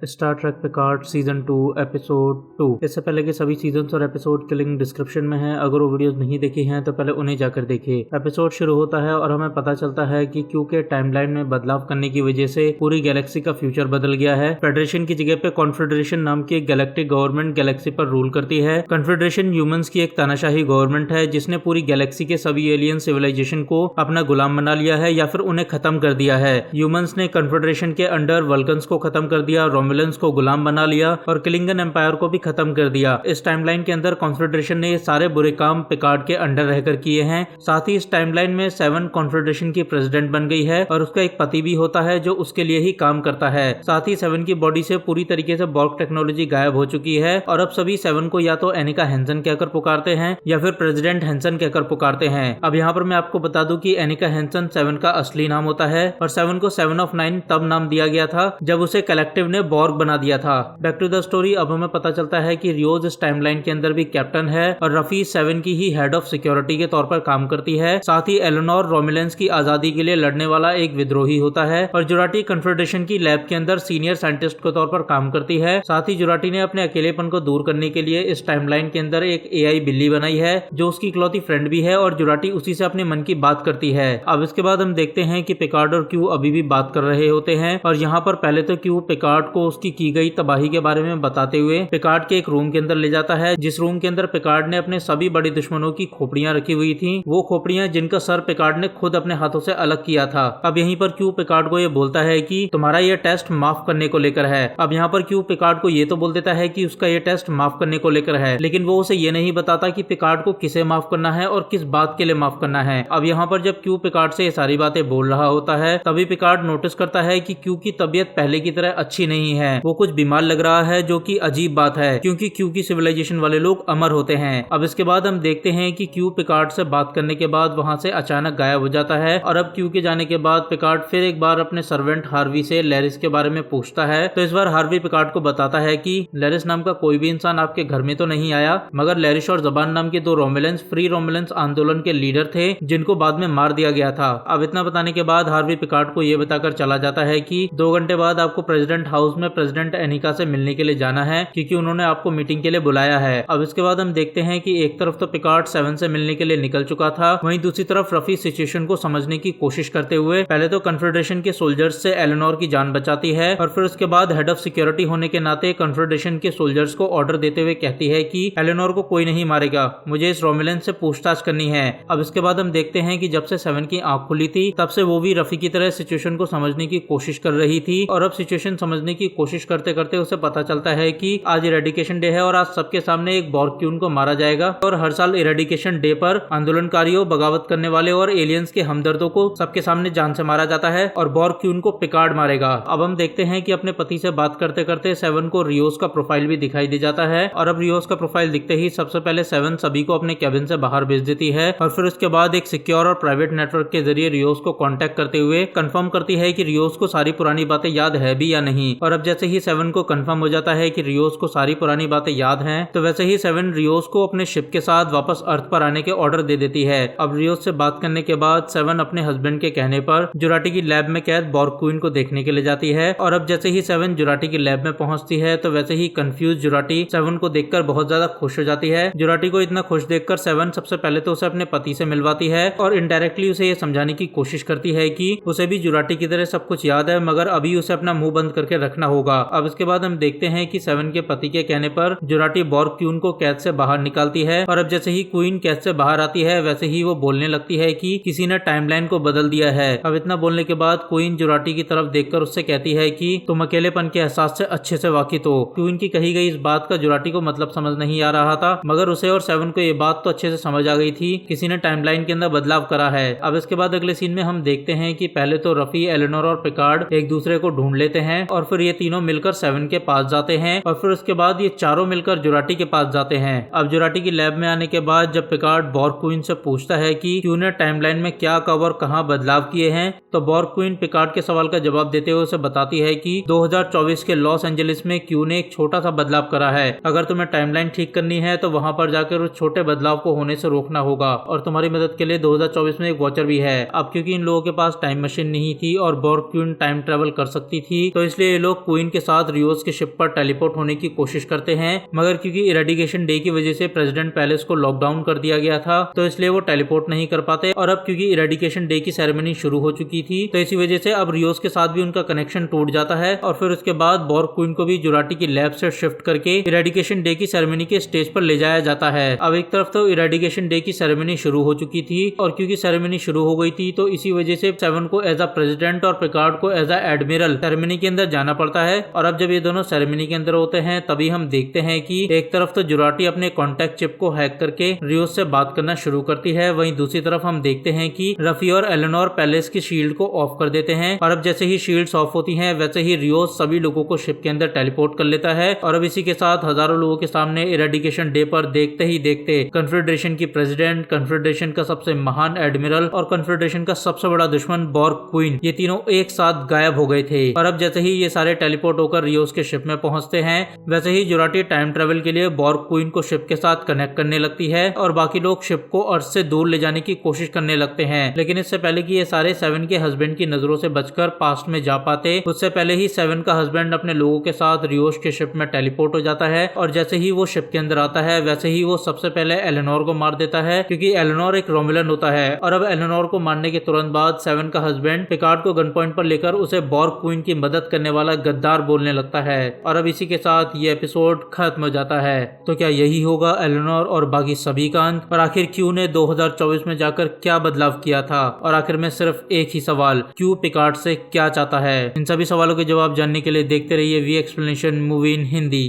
Star Trek Picard season 2 episode 2। इससे पहले के सभी सीजन्स और एपिसोड की लिंक डिस्क्रिप्शन में है। अगर वो वीडियोस नहीं देखी हैं तो पहले उन्हें जाकर देखिए। एपिसोड शुरू होता है और हमें पता चलता है कि क्यू के टाइमलाइन में बदलाव करने की वजह से पूरी गैलेक्सी का फ्यूचर बदल गया है। फेडरेशन की जगह पे कॉन्फेडरेशन नाम की एक गैलेक्टिक गवर्नमेंट गैलेक्सी पर रूल करती है। कॉन्फेडरेशन ह्यूमंस की एक तानाशाही गवर्नमेंट है जिसने पूरी गैलेक्सी के सभी एलियन सिविलाइजेशन को अपना गुलाम बना लिया है या फिर उन्हें खत्म कर दिया है। ह्यूमंस ने कॉन्फेडरेशन के अंडर वल्कन्स को खत्म कर दिया, रोमुलेंस को गुलाम बना लिया और क्लिंगन एम्पायर को भी खत्म कर दिया। इस टाइमलाइन के अंदर कॉन्फेडरेशन ने ये सारे बुरे काम पिकार्ड के अंडर रहकर किए हैं। साथ ही इस टाइमलाइन में 7 कॉन्फेडरेशन की प्रेसिडेंट बन गई है और उसका एक पति भी होता है जो उसके लिए ही काम करता है। साथ ही 7 की बॉडी से पूरी तरीके से बॉर्ग टेक्नोलॉजी गायब हो चुकी है और अब सभी 7 को या तो एनिका हैंसन कहकर पुकारते हैं या फिर प्रेसिडेंट हैंसन कहकर पुकारते हैं। अब यहाँ पर मैं आपको बता दूं कि एनिका हैंसन 7 का असली नाम होता है और 7 को 7 ऑफ 9 तब नाम दिया गया था जब उसे कलेक्टिव ने बॉर्ग बना दिया था। Back to the story. अब हमें पता चलता है कि रियोज इस टाइमलाइन के अंदर भी कैप्टन है और रफी 7 की ही हेड ऑफ सिक्योरिटी के तौर पर काम करती है। साथ ही एलेनोर रोमुलेंस की आजादी के लिए लड़ने वाला एक विद्रोही होता है और जुराटी कॉन्फेडरेशन की लैब के अंदर सीनियर साइंटिस्ट के तौर पर काम करती है। साथ ही जुराटी ने अपने अकेलेपन को दूर करने के लिए इस टाइमलाइन के अंदर एक एआई बिल्ली बनाई है जो उसकी इकलौती फ्रेंड भी है और जुराटी उसी से अपने मन की बात करती है। अब इसके बाद हम देखते हैं कि पिकार्ड और क्यू अभी भी बात कर रहे होते हैं और यहाँ पर पहले तो क्यू पिकार्ड को उसकी की गई तबाही के बारे में बताते हुए पिकार्ड के एक रूम के अंदर ले जाता है, जिस रूम के अंदर पिकार्ड ने अपने सभी बड़े दुश्मनों की खोपड़ियां रखी हुई थी। वो खोपड़ियां जिनका सर पिकार्ड ने खुद अपने हाथों से अलग किया था। अब यहीं पर क्यू पिकार्ड को ये बोलता है कि तुम्हारा ये टेस्ट माफ करने को लेकर है। अब यहाँ पर क्यू पिकार्ड को ये तो बोल देता है कि उसका ये टेस्ट माफ करने को लेकर है, लेकिन वो उसे ये नहीं बताता कि पिकार्ड को किसे माफ करना है और किस बात के लिए माफ करना है। अब यहाँ पर जब क्यू पिकार्ड से ये सारी बातें बोल रहा होता है तभी पिकार्ड नोटिस करता है कि क्यू की तबीयत पहले की तरह अच्छी नहीं है। वो कुछ बीमार लग रहा है जो कि अजीब बात है क्योंकि क्यू की सिविलाइजेशन वाले लोग अमर होते हैं। अब इसके बाद हम देखते हैं कि क्यू पिकार्ड से बात करने के बाद वहां से अचानक गायब हो जाता है और अब क्यू के जाने के बाद पिकार्ड फिर एक बार अपने सर्वेंट हार्वी से लेरिस के बारे में पूछता है। तो इस बार हार्वी पिकार्ड को बताता है कि लेरिस नाम का कोई भी इंसान आपके घर में तो नहीं आया, मगर लेरिस और जबान नाम के 2 रोमुलेंस फ्री रोमुलेंस आंदोलन के लीडर थे जिनको बाद में मार दिया गया था। अब इतना बताने के बाद हार्वी पिकार्ड को यह बताकर चला जाता है कि 2 घंटे बाद आपको प्रेसिडेंट हाउस में प्रेसिडेंट एनिका से मिलने के लिए जाना है क्योंकि उन्होंने आपको मीटिंग के लिए बुलाया है। अब इसके बाद हम देखते हैं कि एक तरफ तो पिकार्ड 7 से मिलने के लिए निकल चुका था, वहीं दूसरी तरफ रफी सिचुएशन को समझने की कोशिश करते हुए पहले तो कॉन्फेडरेशन के सोल्जर्स से एलेनोर की जान बचाती है और फिर उसके बाद हेड ऑफ सिक्योरिटी होने के नाते कॉन्फेडरेशन के सोल्जर्स को ऑर्डर देते हुए कहती है कि एलेनोर को कोई नहीं मारेगा, मुझे इस रोमुलेंस से पूछताछ करनी है। अब इसके बाद हम देखते हैं कि जब से 7 की आंख खुली थी तब से वो भी रफी की तरह सिचुएशन को समझने की कोशिश कर रही थी और अब सिचुएशन समझने की कोशिश करते करते उसे पता चलता है कि आज इरेडिकेशन डे है और आज सबके सामने एक बॉर्क्यून को मारा जाएगा और हर साल इरेडिकेशन डे पर आंदोलनकारियों, बगावत करने वाले और एलियंस के हमदर्दों को सबके सामने जान से मारा जाता है और बॉर्क्यून को पिकार्ड मारेगा। अब हम देखते हैं कि अपने पति से बात करते करते 7 को रियोस का प्रोफाइल भी दिखाई दे जाता है और अब रियोस का प्रोफाइल दिखते ही सबसे पहले 7 सभी को अपने कैबिन से बाहर भेज देती है और फिर उसके बाद एक सिक्योर और प्राइवेट नेटवर्क के जरिए रियोस को कांटेक्ट करते हुए कंफर्म करती है कि रियोस को सारी पुरानी बातें याद है भी या नहीं। और अब जैसे ही 7 को कंफर्म हो जाता है कि रियोस को सारी पुरानी बातें याद हैं तो वैसे ही 7 रियोस को अपने शिप के साथ वापस अर्थ पर आने के ऑर्डर दे देती है। अब रियोस से बात करने के बाद 7 अपने हस्बैंड के कहने पर जुराटी की लैब में कैद बॉर्क्यून को देखने के लिए जाती है और अब जैसे ही 7 जुराटी की लैब में पहुंचती है तो वैसे ही कंफ्यूज जुराटी 7 को देखकर बहुत ज्यादा खुश हो जाती है। जुराटी को इतना खुश देखकर 7 सबसे पहले तो उसे अपने पति से मिलवाती है और इनडायरेक्टली उसे ये समझाने की कोशिश करती है कि उसे भी जुराटी की तरह सब कुछ याद है मगर अभी उसे अपना मुंह बंद करके रखना होगा। अब इसके बाद हम देखते हैं कि 7 के पति के कहने पर जुराटी बॉर्क्यून को कैद से बाहर निकालती है और अब जैसे ही क्वीन कैद से बाहर आती है वैसे ही वो बोलने लगती है कि किसी ने टाइमलाइन को बदल दिया है। अब इतना बोलने के बाद क्वीन जुराटी की तरफ देखकर उससे कहती है कि तुम अकेलेपन के एहसास से अच्छे से वाकिफ हो। क्वीन की कही गई इस बात का जुराटी को मतलब समझ नहीं आ रहा था मगर उसे और 7 को ये बात तो अच्छे से समझ आ गई थी, किसी ने टाइमलाइन के अंदर बदलाव करा है। अब इसके बाद अगले सीन में हम देखते हैं कि पहले तो रफी, एलेनोर और पिकार्ड एक दूसरे को ढूंढ लेते हैं और फिर ये तीनों मिलकर 7 के पास जाते हैं और फिर उसके बाद ये चारों मिलकर जुराटी के पास जाते हैं। अब जुराटी की लैब में आने के बाद जब पिकार्ड बॉर्क्यून से पूछता है कि क्यू ने टाइमलाइन में क्या कब और कहां बदलाव किए हैं तो बॉर्क्यून पिकार्ड के सवाल का जवाब देते हुए उसे बताती है कि 2024 के लॉस एंजलिस में क्यू ने एक छोटा सा बदलाव करा है। अगर तुम्हें टाइमलाइन ठीक करनी है तो वहां पर जाकर उस छोटे बदलाव को होने से रोकना होगा और तुम्हारी मदद के लिए 2024 में एक वॉचर भी है। अब क्योंकि इन लोगों के पास टाइम मशीन नहीं थी और बॉर्क्यून टाइम ट्रेवल कर सकती थी तो इसलिए ये लोग क्वीन के साथ रियोस के शिप पर टेलीपोर्ट होने की कोशिश करते हैं, मगर क्योंकि इरेडिकेशन डे की वजह से प्रेसिडेंट पैलेस को लॉकडाउन कर दिया गया था तो इसलिए वो टेलीपोर्ट नहीं कर पाते। और अब क्योंकि इरेडिकेशन डे की सेरेमनी शुरू हो चुकी थी तो इसी वजह से अब रियोस के साथ भी उनका कनेक्शन टूट जाता है और फिर उसके बाद बॉर्ग क्वीन को भी जुराटी की लैब से शिफ्ट करके इरेडिकेशन डे की सेरेमनी के स्टेज पर ले जाया जाता है। अब एक तरफ तो इरेडिकेशन डे की सेरेमनी शुरू हो चुकी थी और क्योंकि सेरेमनी शुरू हो गई थी तो इसी वजह से सेवन को एज अ प्रेसिडेंट और पिकार्ड को एज अ एडमिरल सेरेमनी के अंदर जाना पड़ता है। और अब जब ये दोनों सेरेमनी के अंदर होते हैं तभी हम देखते हैं कि एक तरफ तो जुराटी अपने कॉन्टैक्ट चिप को हैक करके रियोस से बात करना शुरू करती है, वहीं दूसरी तरफ हम देखते हैं कि रफी और एलेनोर पैलेस की शील्ड को ऑफ कर देते हैं। और अब जैसे ही शील्ड्स ऑफ होती हैं वैसे ही रियोस सभी लोगों को शिप के अंदर टेलीपोर्ट कर लेता है। और अब इसी के साथ हजारों लोगों के सामने इरेडिकेशन डे पर देखते ही देखते कन्फेडरेशन की प्रेसिडेंट, कन्फेडरेशन का सबसे महान एडमिरल और कन्फेडरेशन का सबसे बड़ा दुश्मन बॉर्ग क्वीन, ये तीनों एक साथ गायब हो गए थे। और अब जैसे ही ये सारे टेलीपोर्ट होकर रियोस के शिप में पहुंचते हैं वैसे ही जुराटी टाइम ट्रेवल के लिए बॉर्ग क्वीन को शिप के साथ कनेक्ट करने लगती है और बाकी लोग शिप को अर्थ से दूर ले जाने की कोशिश करने लगते हैं। लेकिन इससे पहले कि ये सारे सेवन के हस्बैंड की नजरों से बचकर पास्ट में जा पाते उससे पहले ही सेवन का हस्बैंड अपने लोगों के साथ रियोस के शिप में टेलीपोर्ट हो जाता है। और जैसे ही वो शिप के अंदर आता है वैसे ही वो सबसे पहले एलेनोर को मार देता है क्योंकि एलेनोर एक रोमुलन होता है। और अब एलेनोर को मारने के तुरंत बाद सेवन का हस्बैंड पिकार्ड को गन पॉइंट पर लेकर उसे बॉर्ग क्वीन की मदद करने वाला गद्दार बोलने लगता है। और अब इसी के साथ ये एपिसोड खत्म हो जाता है। तो क्या यही होगा एलेनोर और बाकी सभी का अंत? और आखिर क्यू ने 2024 में जाकर क्या बदलाव किया था? और आखिर में सिर्फ एक ही सवाल, क्यू पिकार्ड से क्या चाहता है? इन सभी सवालों के जवाब जानने के लिए देखते रहिए we explanation movie in Hindi.